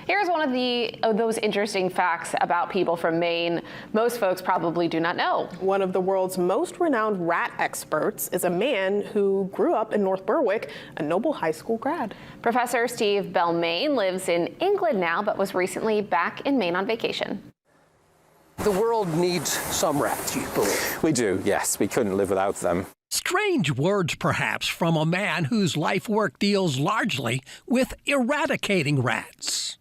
Here's one of those interesting facts about people from Maine most folks probably do not know. One of the world's most renowned rat experts is a man who grew up in North Berwick, a Noble High School grad. Professor Steve Belmayne lives in England now, but was recently back in Maine on vacation. The world needs some rats, you believe? We do, yes. We couldn't live without them. Strange words, perhaps, from a man whose life work deals largely with eradicating rats.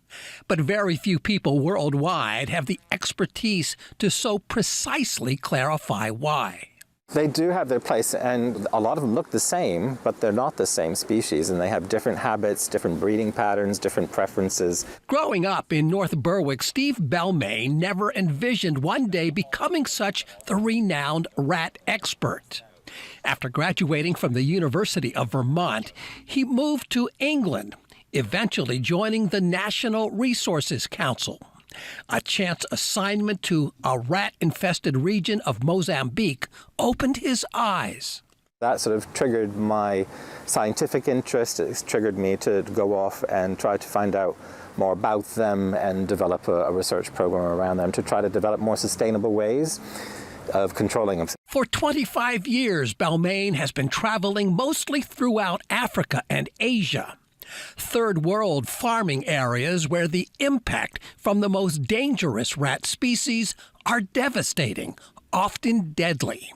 But very few people worldwide have the expertise to so precisely clarify why. They do have their place, and a lot of them look the same, but they're not the same species, and they have different habits, different breeding patterns, different preferences. Growing up in North Berwick, Steve Belmayne never envisioned one day becoming such the renowned rat expert. After graduating from the University of Vermont, he moved to England, eventually joining the National Resources Council. A chance assignment to a rat-infested region of Mozambique opened his eyes. That sort of triggered my scientific interest. It triggered me to go off and try to find out more about them and develop a research program around them to try to develop more sustainable ways of controlling them. For 25 years, Belmayne has been traveling mostly throughout Africa and Asia, third world farming areas where the impact from the most dangerous rat species are devastating, often deadly.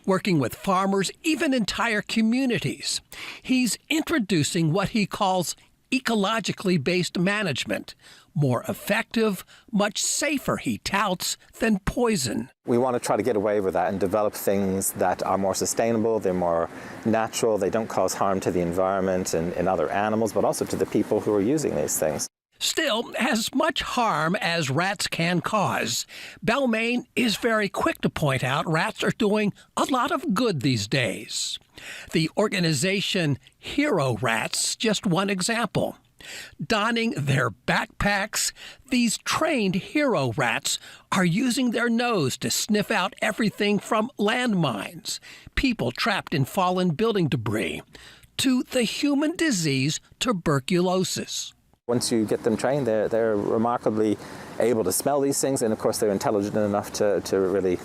Working with farmers, even entire communities, he's introducing what he calls ecologically based management, more effective, much safer, he touts, than poison. We want to try to get away with that and develop things that are more sustainable, they're more natural, they don't cause harm to the environment and other animals, but also to the people who are using these things. Still, as much harm as rats can cause, Belmayne is very quick to point out rats are doing a lot of good these days. The organization Hero Rats, just one example. Donning their backpacks, these trained hero rats are using their nose to sniff out everything from landmines, people trapped in fallen building debris, to the human disease tuberculosis. Once you get them trained, they're remarkably able to smell these things, and of course they're intelligent enough to really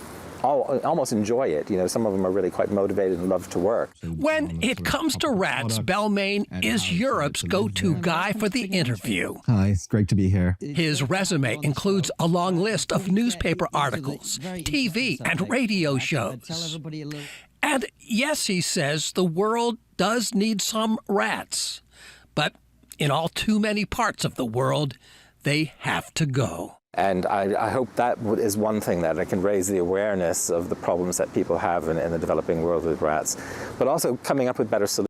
almost enjoy it. You know, some of them are really quite motivated and love to work. When it comes to rats, Belmayne is Europe's go-to guy for the interview. Hi, it's great to be here. His resume includes a long list of newspaper articles, TV and radio shows. And yes, he says, the world does need some rats. But in all too many parts of the world, they have to go. And I hope that is one thing that I can raise the awareness of the problems that people have in the developing world with rats, but also coming up with better solutions.